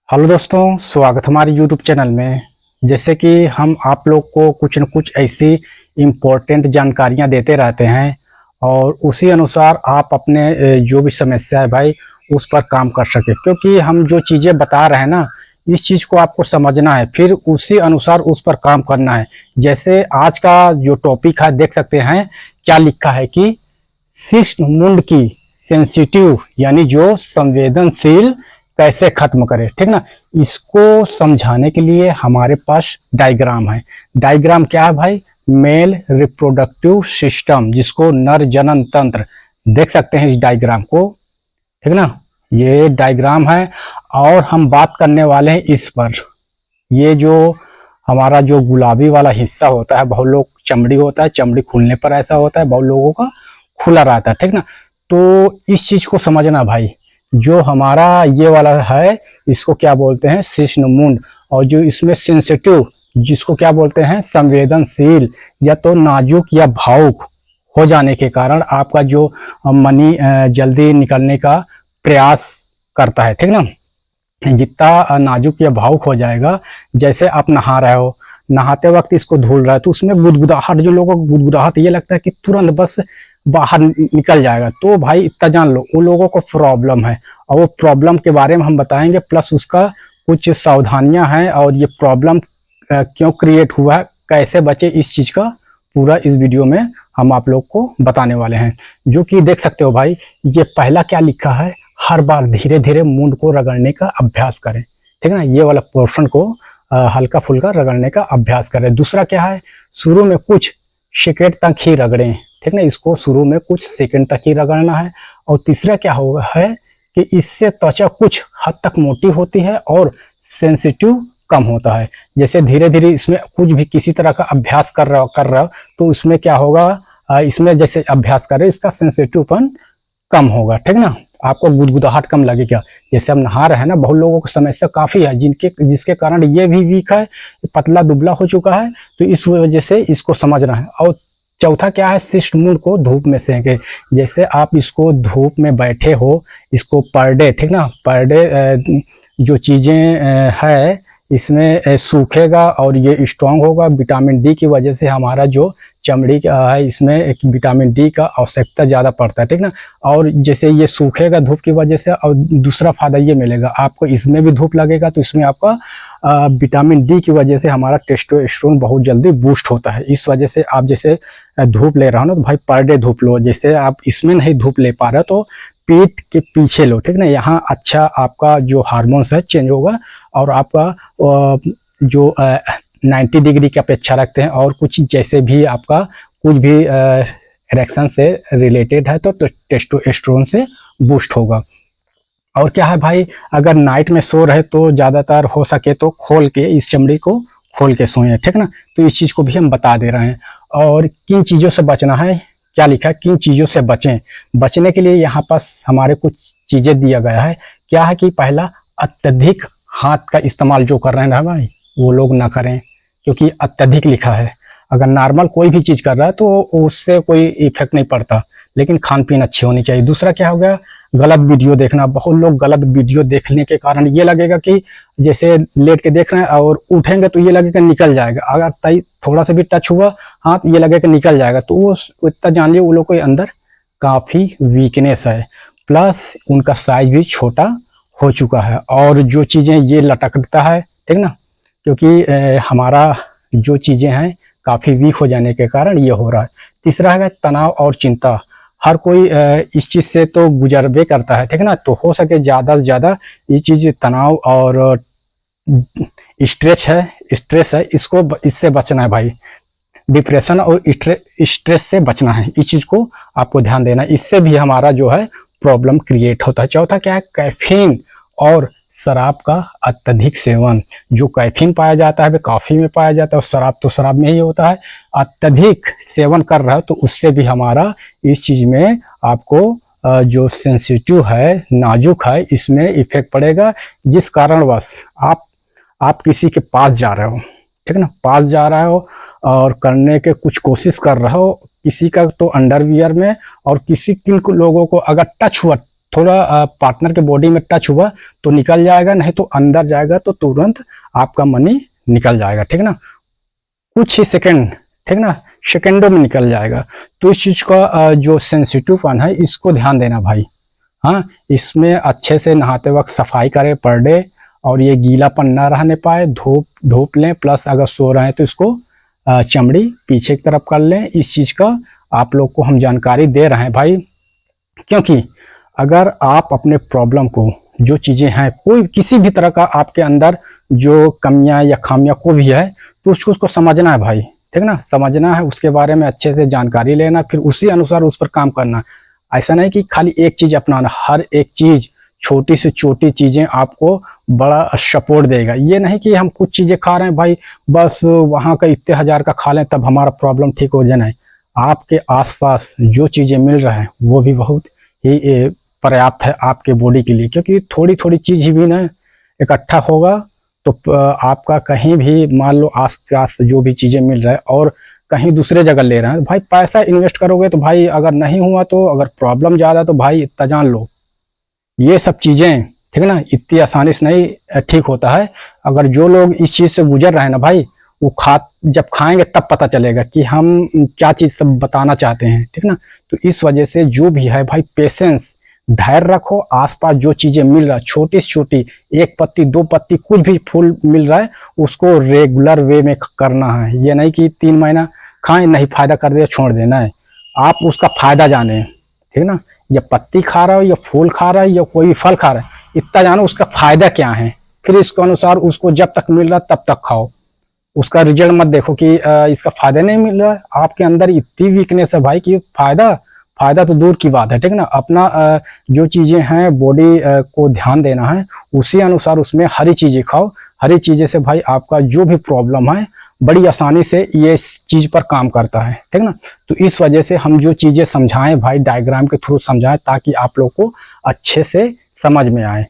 Hello दोस्तों, स्वागत हमारे यूट्यूब चैनल में। जैसे कि हम आप लोग को कुछ न कुछ ऐसी इम्पोर्टेंट जानकारियां देते रहते हैं और उसी अनुसार आप अपने जो भी समस्या है भाई उस पर काम कर सके, क्योंकि हम जो चीज़ें बता रहे हैं ना, इस चीज़ को आपको समझना है, फिर उसी अनुसार उस पर काम करना है। जैसे आज का जो टॉपिक है देख सकते हैं क्या लिखा है कि शिष्ट मुंड की सेंसिटिव यानी जो संवेदनशील कैसे खत्म करें, ठीक ना। इसको समझाने के लिए हमारे पास डायग्राम है। डायग्राम क्या है भाई? मेल रिप्रोडक्टिव सिस्टम, जिसको नर जनन तंत्र देख सकते हैं इस डायग्राम को, ठीक ना। ये डायग्राम है और हम बात करने वाले हैं इस पर। ये जो हमारा जो गुलाबी वाला हिस्सा होता है, बहुत लोग चमड़ी होता है, चमड़ी खुलने पर ऐसा होता है, बहुत लोगों का खुला रहता है, ठीक ना। तो इस चीज को समझना भाई, जो हमारा ये वाला है इसको क्या बोलते हैं? शिश्न मुंड। और जो इसमें सेंसिटिव, जिसको क्या बोलते हैं? संवेदनशील या तो नाजुक या भावुक हो जाने के कारण आपका जो मनी जल्दी निकलने का प्रयास करता है, ठीक ना। जितना नाजुक या भावुक हो जाएगा, जैसे आप नहा रहे हो, नहाते वक्त इसको धुल रहा है तो उसमें गुदगुदाहट, जो लोगों को गुदगुदाहट ये लगता है कि तुरंत बस बाहर निकल जाएगा, तो भाई इतना जान लो उन लोगों को प्रॉब्लम है। और वो प्रॉब्लम के बारे में हम बताएंगे, प्लस उसका कुछ सावधानियां हैं और ये प्रॉब्लम क्यों क्रिएट हुआ है, कैसे बचे, इस चीज का पूरा इस वीडियो में हम आप लोग को बताने वाले हैं। जो कि देख सकते हो भाई, ये पहला क्या लिखा है? हर बार धीरे धीरे मुंड को रगड़ने का अभ्यास करें, ठीक है ना। ये वाला पोर्शन को हल्का फुल्का रगड़ने का अभ्यास करें। दूसरा क्या है? शुरू में कुछ सेकेंड तक ही रगड़ें, ठीक ना। इसको शुरू में कुछ सेकेंड तक ही रगड़ना है। और तीसरा क्या होगा है कि इससे त्वचा कुछ हद तक मोटी होती है और सेंसिटिव कम होता है। जैसे धीरे धीरे इसमें कुछ भी किसी तरह का अभ्यास कर रहा हो तो उसमें क्या होगा, इसमें जैसे अभ्यास करें इसका सेंसिटिवपन कम होगा, ठीक ना। आपको गुदगुदाहट कम लगेगा। जैसे हम नहा रहे हैं ना, बहुत लोगों को समस्या काफी है जिसके कारण ये भी वीक है, पतला दुबला हो चुका है, तो इस वजह से इसको समझना है। और चौथा क्या है? शिष्ट मुंड को धूप में सेंके। जैसे आप इसको धूप में बैठे हो, इसको पर डे, ठीक ना, पर डे जो चीजें है इसमें सूखेगा और ये स्ट्रांग होगा। विटामिन डी की वजह से हमारा जो चमड़ी का है इसमें एक विटामिन डी का आवश्यकता ज़्यादा पड़ता है, ठीक ना। और जैसे ये सूखेगा धूप की वजह से, और दूसरा फायदा ये मिलेगा आपको, इसमें भी धूप लगेगा तो इसमें आपका विटामिन डी की वजह से हमारा टेस्टोस्टेरोन बहुत जल्दी बूस्ट होता है। इस वजह से आप जैसे धूप ले रहा हो ना, तो भाई पर डे धूप लो। जैसे आप इसमें नहीं धूप ले पा रहे तो पीठ के पीछे लो, ठीक ना। यहाँ अच्छा आपका जो हार्मोन्स है चेंज होगा और आपका जो 90 डिग्री की अपेक्षा रखते हैं और कुछ जैसे भी आपका कुछ भी इरेक्शन से रिलेटेड है तो टेस्टोस्टेरोन से बूस्ट होगा। और क्या है भाई, अगर नाइट में सो रहे तो ज़्यादातर हो सके तो खोल के, इस चमड़ी को खोल के सोएं, ठीक ना। तो इस चीज़ को भी हम बता दे रहे हैं। और किन चीज़ों से बचना है, क्या लिखा है, किन चीज़ों से बचें। बचने के लिए यहाँ पास हमारे कुछ चीज़ें दिया गया है। क्या है कि पहला, अत्यधिक हाथ का इस्तेमाल जो कर रहे हैं ना भाई, वो लोग ना करें, क्योंकि अत्यधिक लिखा है। अगर नॉर्मल कोई भी चीज़ कर रहा है तो उससे कोई इफेक्ट नहीं पड़ता, लेकिन खान पीन अच्छी होनी चाहिए। दूसरा क्या हो गया? गलत वीडियो देखना। बहुत लोग गलत वीडियो देखने के कारण ये लगेगा कि जैसे लेट के देख रहे हैं और उठेंगे तो ये लगेगा निकल जाएगा, अगर तई थोड़ा सा भी टच हुआ हाथ ये लगेगा निकल जाएगा, तो वो इतना जान लिया वो लोग के अंदर काफ़ी वीकनेस है, प्लस उनका साइज भी छोटा हो चुका है। और जो चीज़ें ये लटकता है, ठीक ना, क्योंकि हमारा जो चीज़ें हैं काफ़ी वीक हो जाने के कारण ये हो रहा है। तीसरा है तनाव और चिंता। हर कोई इस चीज़ से तो गुजरबे करता है, ठीक है ना। तो हो सके ज़्यादा से ज़्यादा ये चीज़ तनाव और स्ट्रेस है, इससे बचना है भाई। डिप्रेशन और स्ट्रेस से बचना है, इस चीज़ को आपको ध्यान देना है। इससे भी हमारा जो है प्रॉब्लम क्रिएट होता है। चौथा क्या है? कैफीन और शराब का अत्यधिक सेवन। जो कैफीन पाया जाता है वो कॉफ़ी में पाया जाता है और शराब तो शराब में ही होता है। अत्यधिक सेवन कर रहा है तो उससे भी हमारा इस चीज़ में आपको जो सेंसिटिव है, नाजुक है, इसमें इफेक्ट पड़ेगा। जिस कारणवश आप किसी के पास जा रहे हो, ठीक है ना, पास जा रहे हो और करने के कुछ कोशिश कर रहे हो, किसी का तो अंडरवियर में, और किन लोगों को अगर टच हुआ थोड़ा पार्टनर के बॉडी में टच हुआ तो निकल जाएगा, नहीं तो अंदर जाएगा तो तुरंत आपका मनी निकल जाएगा, ठीक है ना, कुछ ही सेकंड, ठीक ना, सेकंडों में निकल जाएगा। तो इस चीज़ का जो सेंसिटिव पन है इसको ध्यान देना भाई। हाँ, इसमें अच्छे से नहाते वक्त सफाई करें पर डे, और ये गीलापन ना रहने पाए, धूप लें, प्लस अगर सो रहे हैं तो इसको चमड़ी पीछे की तरफ कर लें। इस चीज़ का आप लोग को हम जानकारी दे रहे हैं भाई, क्योंकि अगर आप अपने प्रॉब्लम को, जो चीज़ें हैं, कोई किसी भी तरह का आपके अंदर जो कमियां या खामियां को भी है, तो उसको समझना है भाई, ठीक ना, समझना है, उसके बारे में अच्छे से जानकारी लेना, फिर उसी अनुसार उस पर काम करना। ऐसा नहीं कि खाली एक चीज़ अपनाना, हर एक चीज़, छोटी से छोटी चीज़ें आपको बड़ा सपोर्ट देगा। ये नहीं कि हम कुछ चीज़ें खा रहे हैं भाई, बस वहाँ का इतने हज़ार का खा लें तब हमारा प्रॉब्लम ठीक हो जाए। आपके आसपास जो चीज़ें मिल रहा है वो भी बहुत ही पर्याप्त है आपके बॉडी के लिए, क्योंकि थोड़ी थोड़ी चीज़ भी ना इकट्ठा होगा तो आपका कहीं भी, मान लो आस पास जो भी चीज़ें मिल रहा है और कहीं दूसरे जगह ले रहे हैं, भाई पैसा इन्वेस्ट करोगे तो भाई अगर नहीं हुआ तो, अगर प्रॉब्लम ज़्यादा तो भाई इतना जान लो, ये सब चीज़ें, ठीक है ना, इतनी आसानी से नहीं ठीक होता है। अगर जो लोग इस चीज़ से गुजर रहे हैं ना भाई, वो जब खाएंगे तब पता चलेगा कि हम क्या चीज़ सब बताना चाहते हैं, ठीक ना। तो इस वजह से जो भी है भाई, पेशेंस, धैर्य रखो। आसपास जो चीज़ें मिल रहा है, छोटी से छोटी, 1 पत्ती 2 पत्ती कुछ भी फूल मिल रहा है, उसको रेगुलर वे में करना है। ये नहीं कि 3 महीना खाएं, नहीं फायदा कर दिया छोड़ देना है। आप उसका फायदा जाने, ठीक ना, या पत्ती खा रहा हो या फूल खा रहा है या कोई फल खा रहा है, इतना जानो उसका फायदा क्या है, फिर इसके अनुसार उसको जब तक मिल रहा तब तक खाओ। उसका रिजल्ट मत देखो कि इसका फायदा नहीं मिल रहा है, आपके अंदर इतनी वीकनेस है भाई कि फायदा तो दूर की बात है, ठीक ना। अपना जो चीज़ें हैं बॉडी को ध्यान देना है, उसी अनुसार उसमें हरी चीज़ें खाओ। हरी चीज़ें से भाई आपका जो भी प्रॉब्लम है बड़ी आसानी से ये चीज़ पर काम करता है, ठीक ना। तो इस वजह से हम जो चीज़ें समझाएं भाई, डायग्राम के थ्रू समझाएं, ताकि आप लोग को अच्छे से समझ में आए।